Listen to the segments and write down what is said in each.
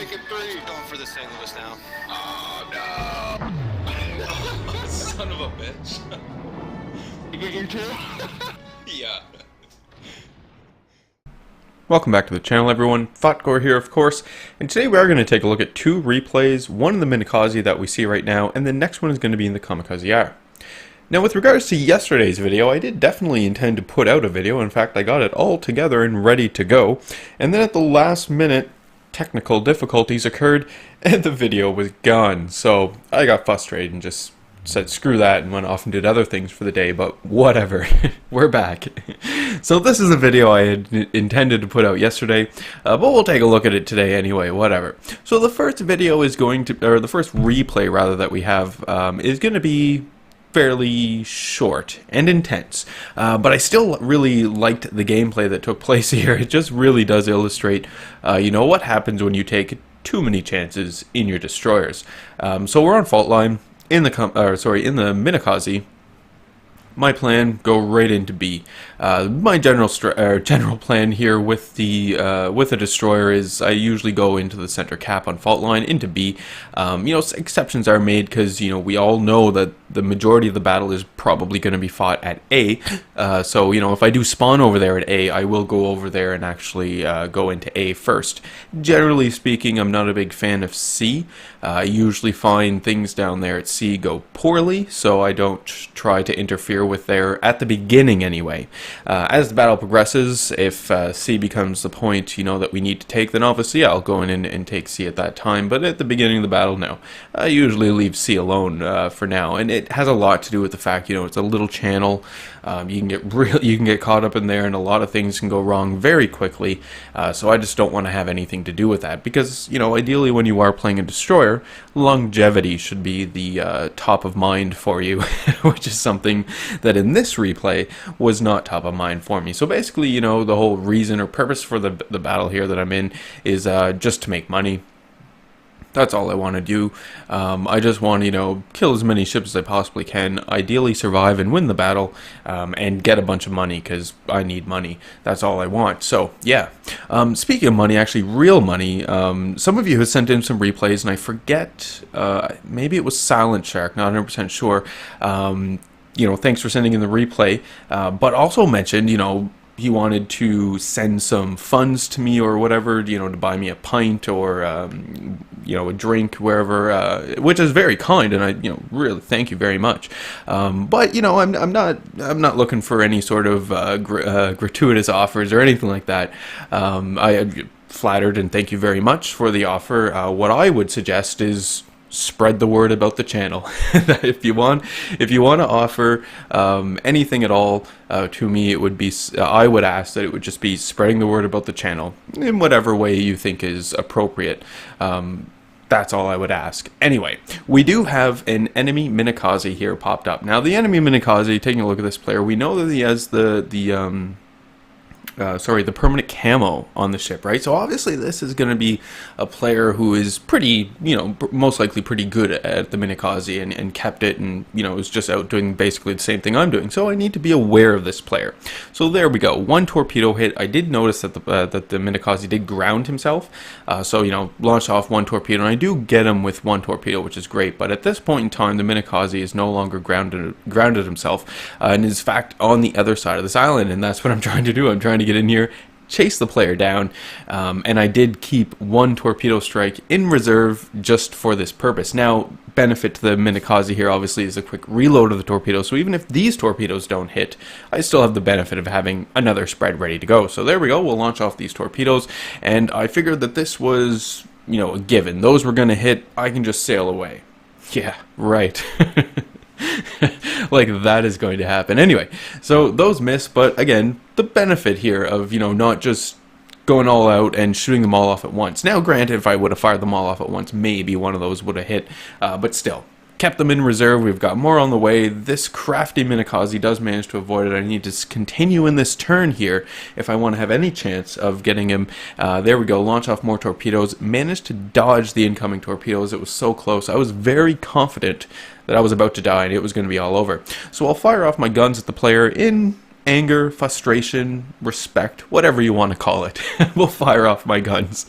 make it 3. Going for the St. Louis now. Oh, no. Son of a bitch. You get your 2? Yeah. Welcome back to the channel, everyone. Thotgor here, of course, and today we are going to take a look at 2 replays, one in the Minikaze that we see right now, and the next one is going to be in the Kamikaze R. Now, with regards to yesterday's video, I did definitely intend to put out a video. In fact, I got it all together and ready to go, and then at the last minute, technical difficulties occurred, and the video was gone. So I got frustrated and just said screw that and went off and did other things for the day, but whatever. We're back. So this is a video I had intended to put out yesterday, but we'll take a look at it today anyway, whatever. So the first video is going to, or the first replay rather that we have, is going to be fairly short and intense, but I still really liked the gameplay that took place here. It just really does illustrate, you know, what happens when you take too many chances in your destroyers. So we're on fault line. In the Minikaze, my plan, go right into B. My general plan here with the destroyer is I usually go into the center cap on fault line into B. You know, exceptions are made because, you know, we all know that the majority of the battle is probably going to be fought at A. So, you know, if I do spawn over there at A, I will go over there and actually go into A first. Generally speaking, I'm not a big fan of C. I usually find things down there at C go poorly, so I don't try to interfere with there at the beginning anyway. As the battle progresses, if C becomes the point, you know, that we need to take, then obviously I'll go in and take C at that time, but at the beginning of the battle, no. I usually leave C alone for now, and it has a lot to do with the fact, you know, it's a little channel. You can get caught up in there, and a lot of things can go wrong very quickly, so I just don't want to have anything to do with that, because, you know, ideally when you are playing a destroyer, longevity should be the top of mind for you, which is something that in this replay was not top of mind for me. So basically, you know, the whole reason or purpose for the battle here that I'm in is just to make money. That's all I want to do. I just want to, you know, kill as many ships as I possibly can, ideally survive and win the battle, and get a bunch of money, because I need money. That's all I want. So, yeah. Speaking of money, actually real money, some of you have sent in some replays, and I forget, maybe it was Silent Shark, not 100% sure. You know, thanks for sending in the replay, but also mentioned, you know, he wanted to send some funds to me or whatever, you know, to buy me a pint or, you know, a drink wherever, which is very kind, and I, you know, really thank you very much. But you know, I'm not looking for any sort of gratuitous offers or anything like that. I flattered and thank you very much for the offer. What I would suggest is spread the word about the channel. If you want to offer anything at all to me, it would be, I would ask that it would just be spreading the word about the channel in whatever way you think is appropriate. That's all I would ask. Anyway, we do have an enemy Minikaze here popped up. Now, the enemy Minikaze, taking a look at this player, we know that he has the permanent camo on the ship, right? So obviously this is going to be a player who is pretty, you know, most likely pretty good at the Minikaze and kept it, and, you know, is just out doing basically the same thing I'm doing. So I need to be aware of this player. So there we go. 1 torpedo hit. I did notice that the Minikaze did ground himself. So, you know, launched off 1 torpedo, and I do get him with 1 torpedo, which is great. But at this point in time, the Minikaze is no longer grounded himself, and is in fact on the other side of this island, and that's what I'm trying to do. I'm trying to get in here, chase the player down, and I did keep 1 torpedo strike in reserve just for this purpose. Now, benefit to the Minikaze here obviously is a quick reload of the torpedo, so even if these torpedoes don't hit, I still have the benefit of having another spread ready to go. So there we go, we'll launch off these torpedoes, and I figured that this was, you know, a given. Those were going to hit, I can just sail away. Yeah, right. Like, that is going to happen. Anyway, so those miss, but again, the benefit here of, you know, not just going all out and shooting them all off at once. Now, granted, if I would have fired them all off at once, maybe one of those would have hit, but still, kept them in reserve. We've got more on the way. This crafty Minikaze does manage to avoid it. I need to continue in this turn here if I want to have any chance of getting him. There we go. Launch off more torpedoes. Managed to dodge the incoming torpedoes. It was so close. I was very confident that I was about to die and it was going to be all over. So I'll fire off my guns at the player in anger, frustration, respect, whatever you want to call it, will fire off my guns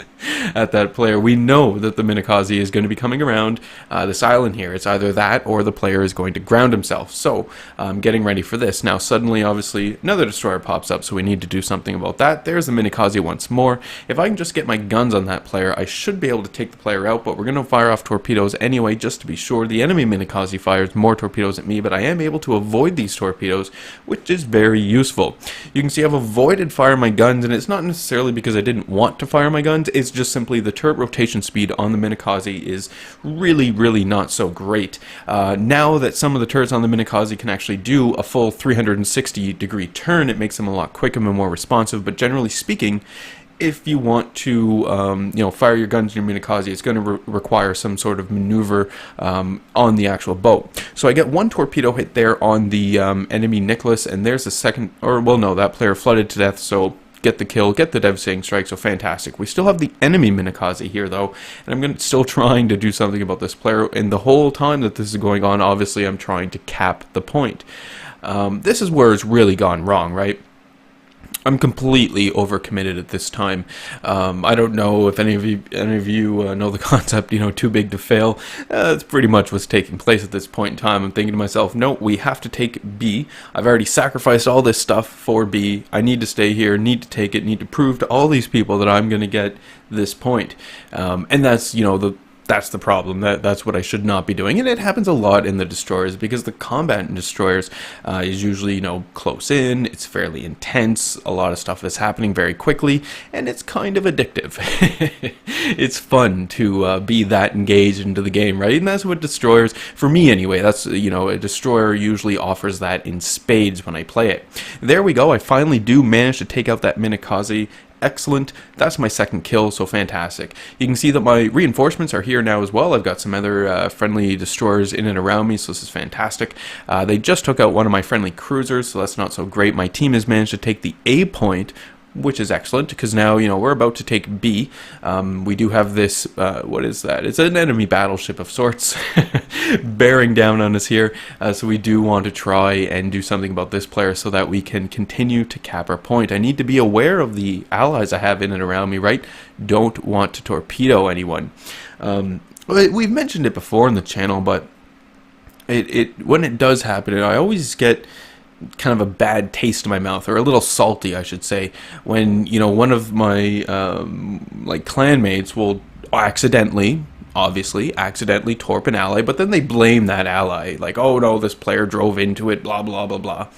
at that player. We know that the Minikaze is going to be coming around this island here. It's either that or the player is going to ground himself. So I'm getting ready for this. Now suddenly, obviously, another destroyer pops up, so we need to do something about that. There's the Minikaze once more. If I can just get my guns on that player, I should be able to take the player out, but we're going to fire off torpedoes anyway, just to be sure. The enemy Minikaze fires more torpedoes at me, but I am able to avoid these torpedoes, which is very useful. You can see I've avoided firing my guns, and it's not necessarily because I didn't want to fire my guns, it's just simply the turret rotation speed on the Minikaze is really not so great. Now that some of the turrets on the Minikaze can actually do a full 360-degree turn, it makes them a lot quicker and more responsive, but generally speaking, if you want to, fire your guns in your Minikaze, it's going to require some sort of maneuver on the actual boat. So I get one torpedo hit there on the enemy Nicholas, and there's a second, or well, no, that player flooded to death, so get the kill, get the devastating strike, so fantastic. We still have the enemy Minikaze here, though, and I'm still trying to do something about this player, and the whole time that this is going on, obviously, I'm trying to cap the point. This is where it's really gone wrong, right? I'm completely overcommitted at this time. I don't know if any of you know the concept, too big to fail. That's pretty much what's taking place at this point in time. I'm thinking to myself, no, we have to take B. I've already sacrificed all this stuff for B. I need to stay here, need to take it, need to prove to all these people that I'm going to get this point. And that's, that's the problem. That's what I should not be doing, and it happens a lot in the destroyers because the combat in destroyers is usually close in. It's fairly intense. A lot of stuff is happening very quickly, and it's kind of addictive. It's fun to be that engaged into the game, right? And that's what destroyers, for me anyway. That's a destroyer usually offers that in spades when I play it. There we go. I finally do manage to take out that Minikaze. Excellent. That's my second kill, so fantastic. You can see that my reinforcements are here now as well. I've got some other friendly destroyers in and around me, so this is fantastic. They just took out one of my friendly cruisers, so that's not so great. My team has managed to take the A point, which is excellent, because now, we're about to take B. We do have this, what is that? It's an enemy battleship of sorts bearing down on us here, so we do want to try and do something about this player so that we can continue to cap our point. I need to be aware of the allies I have in and around me, right? Don't want to torpedo anyone. We've mentioned it before in the channel, but when it does happen, I always get kind of a bad taste in my mouth, or a little salty, I should say, when one of my clanmates will accidentally torp an ally, but then they blame that ally, like, oh no, this player drove into it, blah blah blah blah.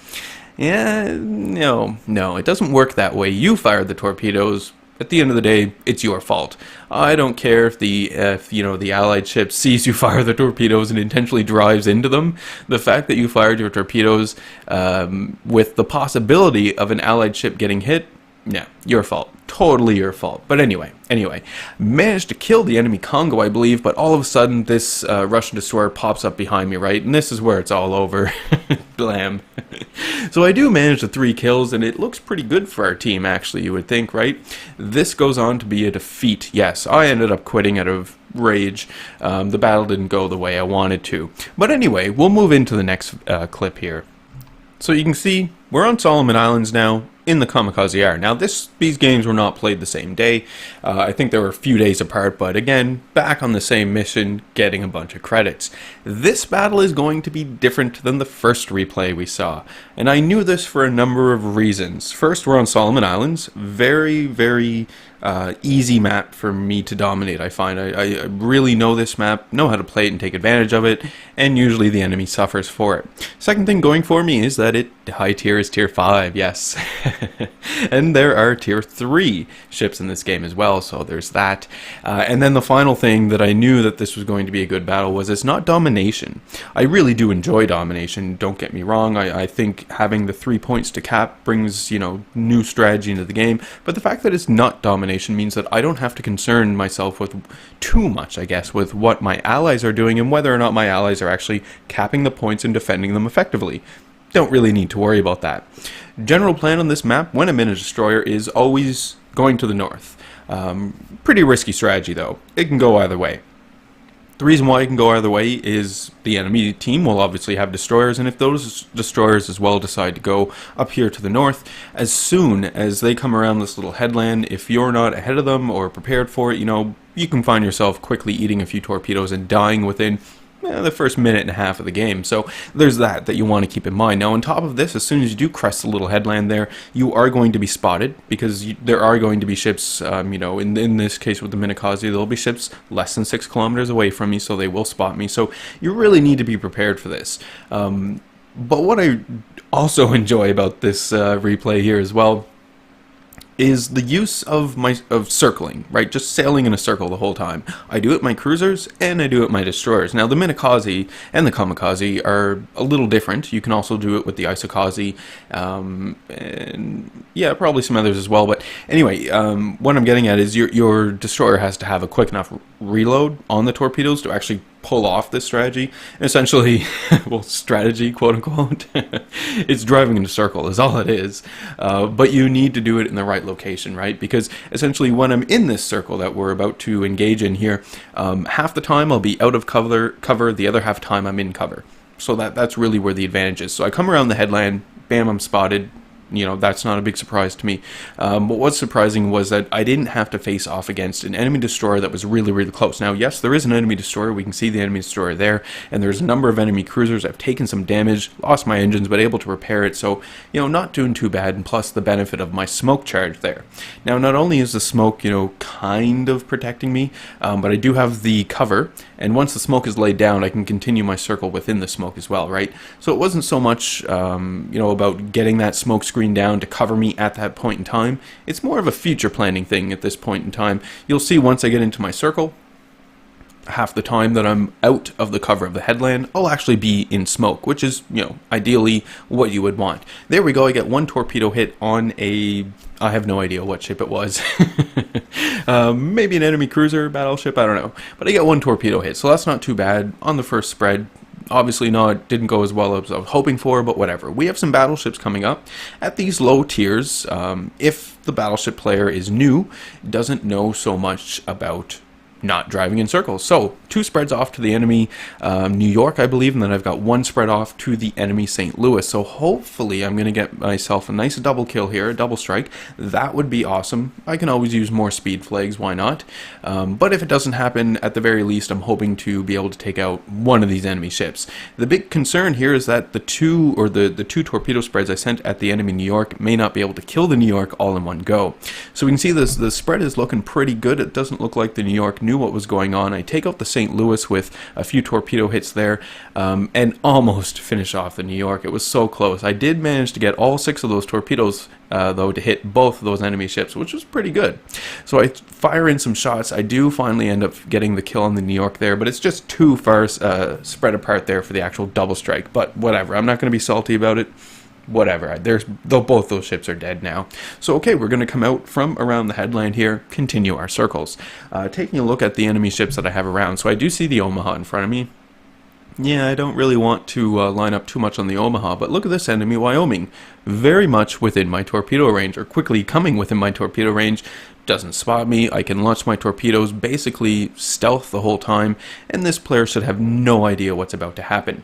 Yeah, no, it doesn't work that way. You fired the torpedoes. At the end of the day, it's your fault. I don't care if the allied ship sees you fire the torpedoes and intentionally drives into them. The fact that you fired your torpedoes with the possibility of an allied ship getting hit, yeah, your fault. Totally your fault. But anyway, managed to kill the enemy Congo, I believe, but all of a sudden this Russian destroyer pops up behind me, right? And this is where it's all over. Blam. So I do manage the 3 kills, and it looks pretty good for our team, actually, you would think, right? This goes on to be a defeat. Yes, I ended up quitting out of rage. The battle didn't go the way I wanted to. But anyway, we'll move into the next clip here. So you can see we're on Solomon Islands now, in the Kamikaze Hour. Now these games were not played the same day. I think they were a few days apart, but again, back on the same mission, getting a bunch of credits. This battle is going to be different than the first replay we saw, and I knew this for a number of reasons. First, we're on Solomon Islands, very easy map for me to dominate, I find. I really know this map, know how to play it and take advantage of it, and usually the enemy suffers for it. Second thing going for me is that high tier is tier 5, yes. And there are tier 3 ships in this game as well, so there's that. And then the final thing that I knew that this was going to be a good battle was it's not domination. I really do enjoy domination, don't get me wrong. I think having the 3 points to cap brings, new strategy into the game, but the fact that it's not domination means that I don't have to concern myself with too much, I guess, with what my allies are doing and whether or not my allies are actually capping the points and defending them effectively. Don't really need to worry about that. General plan on this map, when I'm in a destroyer, is always going to the north. Pretty risky strategy, though. It can go either way. The reason why it can go either way is the enemy team will obviously have destroyers, and if those destroyers as well decide to go up here to the north, as soon as they come around this little headland, if you're not ahead of them or prepared for it, you can find yourself quickly eating a few torpedoes and dying within the first minute and a half of the game. So there's that you want to keep in mind. Now on top of this, as soon as you do crest the little headland there, you are going to be spotted, because there are going to be ships, in this case with the Minikaze, there'll be ships less than 6 kilometers away from me, so they will spot me. So you really need to be prepared for this. But what I also enjoy about this replay here as well is the use of circling, right? Just sailing in a circle the whole time. I do it with my cruisers, and I do it with my destroyers. Now, the Minikaze and the Kamikaze are a little different. You can also do it with the Isokaze, and yeah, probably some others as well. But anyway, what I'm getting at is your destroyer has to have a quick enough reload on the torpedoes to actually pull off this strategy. And essentially, well, strategy, quote unquote, it's driving in a circle is all it is. But you need to do it in the right location, right? Because essentially when I'm in this circle that we're about to engage in here, half the time I'll be out of cover, the other half time I'm in cover. So that's really where the advantage is. So I come around the headland, bam, I'm spotted. That's not a big surprise to me. But what's surprising was that I didn't have to face off against an enemy destroyer that was really, really close. Now, yes, there is an enemy destroyer. We can see the enemy destroyer there. And there's a number of enemy cruisers. I've taken some damage, lost my engines, but able to repair it. So, not doing too bad. And plus the benefit of my smoke charge there. Now, not only is the smoke, kind of protecting me, but I do have the cover. And once the smoke is laid down, I can continue my circle within the smoke as well, right? So it wasn't so much, about getting that smoke screen down to cover me at that point in time. It's more of a future planning thing at this point in time. You'll see once I get into my circle, half the time that I'm out of the cover of the headland, I'll actually be in smoke, which is, ideally what you would want. There we go. I get one torpedo hit on I have no idea what ship it was. Maybe an enemy cruiser, battleship, I don't know. But I get one torpedo hit, so that's not too bad on the first spread. Obviously, no, it didn't go as well as I was hoping for, but whatever. We have some battleships coming up at these low tiers. If the battleship player is new, doesn't know so much about not driving in circles. So 2 spreads off to the enemy New York, I believe, and then I've got 1 spread off to the enemy St. Louis. So hopefully I'm going to get myself a nice double kill here, a double strike. That would be awesome. I can always use more speed flags, why not? But if it doesn't happen, at the very least, I'm hoping to be able to take out one of these enemy ships. The big concern here is that the two torpedo spreads I sent at the enemy New York may not be able to kill the New York all in one go. So we can see the spread is looking pretty good. It doesn't look like the New York knew what was going on. I take out the St. Louis with a few torpedo hits there, and almost finish off the New York. It was so close. I did manage to get all 6 of those torpedoes, though, to hit both of those enemy ships, which was pretty good. So I fire in some shots. I do finally end up getting the kill on the New York there, but it's just too far spread apart there for the actual double strike. But whatever. I'm not going to be salty about it. Whatever, both those ships are dead now. So okay, we're going to come out from around the headland here, continue our circles. Taking a look at the enemy ships that I have around. So I do see the Omaha in front of me. Yeah, I don't really want to line up too much on the Omaha, but look at this enemy Wyoming. Very much within my torpedo range, or quickly coming within my torpedo range. Doesn't spot me. I can launch my torpedoes, basically stealth the whole time, and this player should have no idea what's about to happen.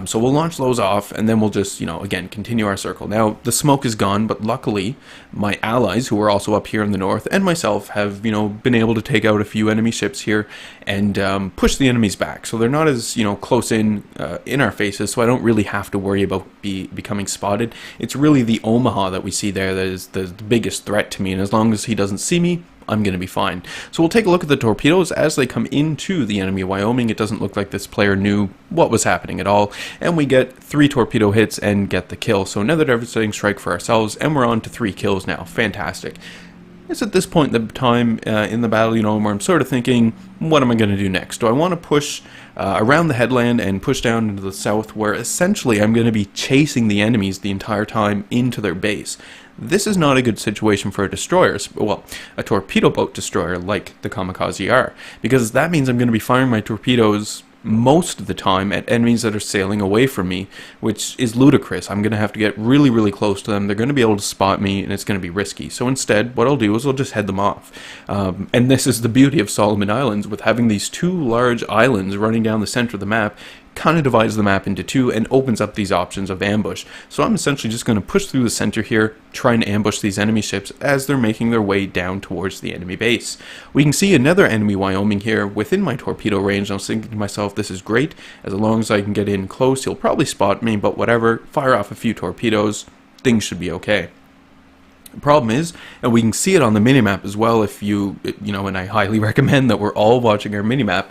So we'll launch those off, and then we'll just, again, continue our circle. Now, the smoke is gone, but luckily, my allies, who are also up here in the north, and myself, have, been able to take out a few enemy ships here, and push the enemies back. So they're not as, close in our faces, so I don't really have to worry about becoming spotted. It's really the Omaha that we see there that is the biggest threat to me, and as long as he doesn't see me, I'm going to be fine. So we'll take a look at the torpedoes as they come into the enemy Wyoming. It doesn't look like this player knew what was happening at all, and we get 3 torpedo hits and get the kill. So another devastating strike for ourselves, and we're on to 3 kills now. Fantastic. It's at this point in the time in the battle, where I'm sort of thinking, what am I going to do next? Do I want to push around the headland and push down into the south, where essentially I'm going to be chasing the enemies the entire time into their base? This is not a good situation for destroyers, well, a torpedo boat destroyer like the Kamikaze are, because that means I'm going to be firing my torpedoes most of the time at enemies that are sailing away from me, which is ludicrous. I'm going to have to get really, really close to them. They're going to be able to spot me, and it's going to be risky. So instead, what I'll do is I'll just head them off. And this is the beauty of Solomon Islands, with having these two large islands running down the center of the map. Kind of divides the map into two and opens up these options of ambush. So I'm essentially just going to push through the center here, try and ambush these enemy ships as they're making their way down towards the enemy base. We can see another enemy Wyoming here within my torpedo range. I was thinking to myself, this is great. As long as I can get in close, he'll probably spot me, but whatever, fire off a few torpedoes, things should be okay. The problem is, and we can see it on the minimap as well if you know, and I highly recommend that we're all watching our minimap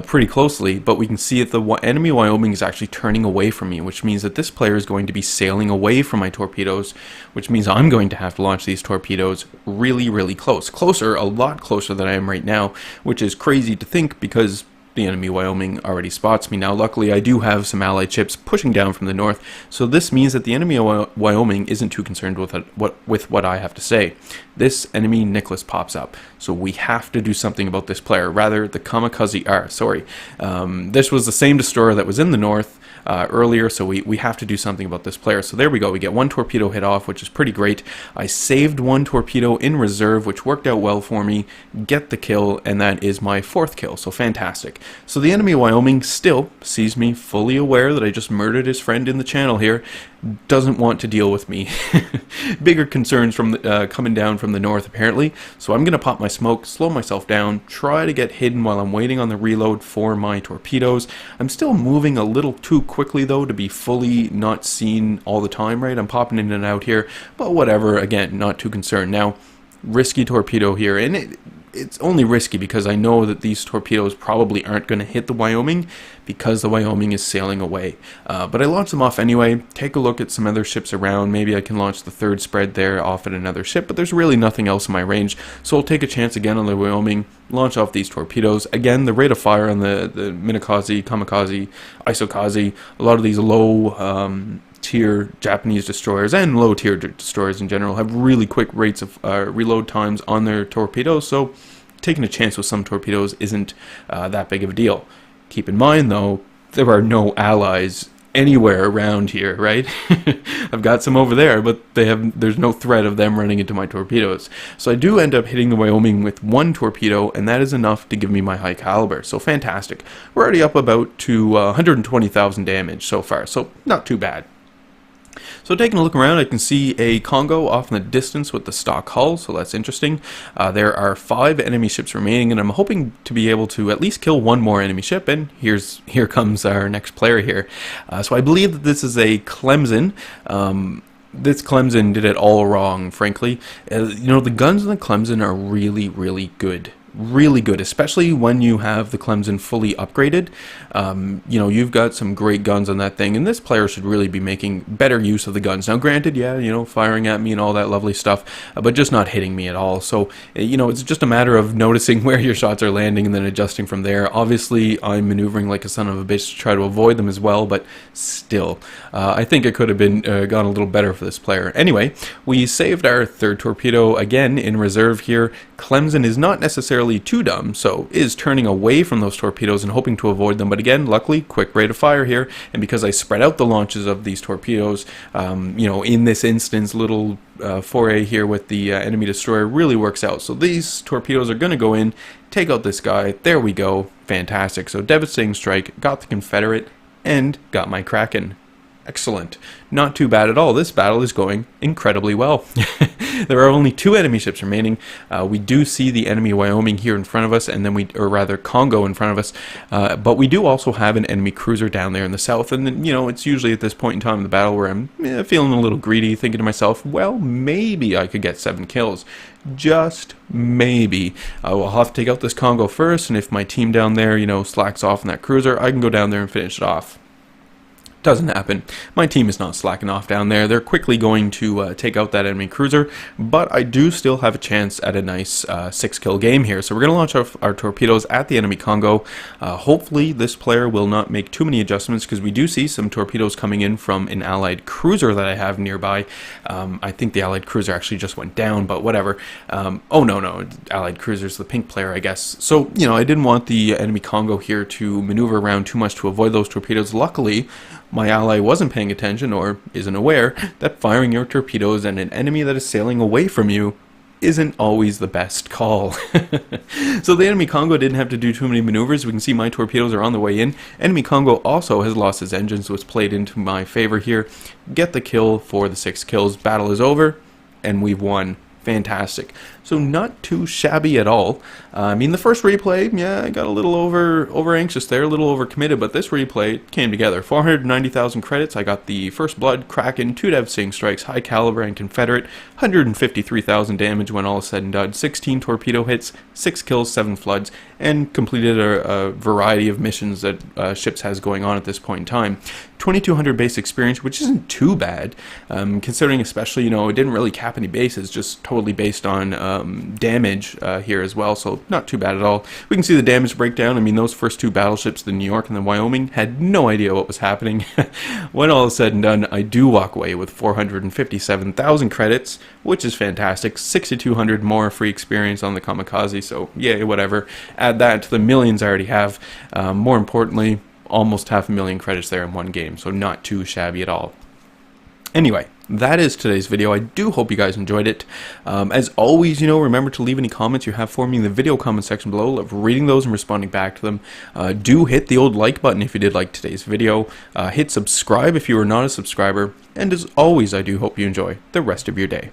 pretty closely, but we can see that the enemy Wyoming is actually turning away from me, which means that this player is going to be sailing away from my torpedoes, which means I'm going to have to launch these torpedoes really, really close. Closer, a lot closer than I am right now, which is crazy to think because the enemy Wyoming already spots me now. Luckily, I do have some allied ships pushing down from the north, so this means that the enemy Wyoming isn't too concerned with what I have to say. This enemy Nicholas pops up, so we have to do something about this player. Rather, the Kamikaze R. Sorry, this was the same destroyer that was in the north earlier, so we have to do something about this player. So there we go. We get one torpedo hit off, which is pretty great. I saved one torpedo in reserve, which worked out well for me. Get the kill, and that is my 4th kill. So fantastic. So the enemy Wyoming still sees me, fully aware that I just murdered his friend in the channel here. Doesn't want to deal with me. Bigger concerns from coming down from the north apparently. So I'm gonna pop my smoke, slow myself down, try to get hidden while I'm waiting on the reload for my torpedoes. I'm still moving a little too quickly though to be fully not seen all the time, right? I'm popping in and out here, but whatever. Again, not too concerned. Now, risky torpedo here, and it's only risky because I know that these torpedoes probably aren't going to hit the Wyoming because the Wyoming is sailing away. But I launch them off anyway, take a look at some other ships around. Maybe I can launch the 3rd spread there off at another ship, but there's really nothing else in my range. So I'll take a chance again on the Wyoming, launch off these torpedoes. Again, the rate of fire on the Minakaze, Kamikaze, Isokaze, a lot of these low tier Japanese destroyers and low tier destroyers in general have really quick rates of reload times on their torpedoes, so taking a chance with some torpedoes isn't that big of a deal. Keep in mind though, there are no allies anywhere around here, right? I've got some over there, but there's no threat of them running into my torpedoes. So I do end up hitting the Wyoming with 1 torpedo, and that is enough to give me my high caliber. So fantastic. We're already up about to 120,000 damage so far, so not too bad. So taking a look around, I can see a Congo off in the distance with the stock hull, so that's interesting. There are 5 enemy ships remaining, and I'm hoping to be able to at least kill 1 more enemy ship, and here comes our next player here. So I believe that this is a Clemson. This Clemson did it all wrong, frankly. You know, the guns in the Clemson are really, really good. Really good, especially when you have the Clemson fully upgraded. You know, you've got some great guns on that thing, and this player should really be making better use of the guns. Now, granted, yeah, you know, firing at me and all that lovely stuff, but just not hitting me at all. So, you know, it's just a matter of noticing where your shots are landing and then adjusting from there. Obviously, I'm maneuvering like a son of a bitch to try to avoid them as well, but still, I think it could have been gone a little better for this player. Anyway, we saved our 3rd torpedo again in reserve here. Clemson is not necessarily too dumb, so is turning away from those torpedoes and hoping to avoid them, but again, luckily, quick rate of fire here, and because I spread out the launches of these torpedoes, you know, in this instance, little foray here with the enemy destroyer really works out. So these torpedoes are going to go in, take out this guy. There we go. Fantastic. So devastating strike, got the Confederate, and got my Kraken. Excellent. Not too bad at all. This battle is going incredibly well. There are only 2 enemy ships remaining. We do see the enemy Wyoming here in front of us, and then or rather Congo in front of us. But we do also have an enemy cruiser down there in the south. And then, you know, it's usually at this point in time in the battle where I'm feeling a little greedy, thinking to myself, well, maybe I could get 7 kills. Just maybe. I'll have to take out this Congo first, and if my team down there, you know, slacks off in that cruiser, I can go down there and finish it off. Doesn't happen. My team is not slacking off down there. They're quickly going to take out that enemy cruiser, but I do still have a chance at a nice 6-kill game here. So we're going to launch our torpedoes at the enemy Congo. Hopefully this player will not make too many adjustments, because we do see some torpedoes coming in from an allied cruiser that I have nearby. I think the allied cruiser actually just went down, but whatever. Oh no, allied cruiser's the pink player, I guess. So, you know, I didn't want the enemy Congo here to maneuver around too much to avoid those torpedoes. Luckily, my ally wasn't paying attention, or isn't aware, that firing your torpedoes at an enemy that is sailing away from you isn't always the best call. So the enemy Congo didn't have to do too many maneuvers. We can see my torpedoes are on the way in. Enemy Congo also has lost his engine, so it's played into my favor here. Get the kill for the 6 kills. Battle is over, and we've won. Fantastic. So not too shabby at all. I mean, the first replay, yeah, I got a little over anxious there, a little over committed, but this replay came together. 490,000 credits. I got the First Blood, Kraken, 2 devastating strikes, high caliber and Confederate, 153,000 damage when all is said and done, 16 torpedo hits, 6 kills, 7 floods, and completed a variety of missions that Ships has going on at this point in time. 2,200 base experience, which isn't too bad, considering especially, you know, it didn't really cap any bases, just totally based on damage here as well, so not too bad at all. We can see the damage breakdown. I mean, those first 2 battleships, the New York and the Wyoming, had no idea what was happening. When all is said and done, I do walk away with 457,000 credits, which is fantastic. 6,200 more free experience on the Kamikaze, so yeah, whatever. Add that to the millions I already have. More importantly, almost 500,000 credits there in one game, so not too shabby at all. Anyway, that is today's video. I do hope you guys enjoyed it. As always, you know, remember to leave any comments you have for me in the video comment section below. I love reading those and responding back to them. Do hit the old like button if you did like today's video. Hit subscribe if you are not a subscriber. And as always, I do hope you enjoy the rest of your day.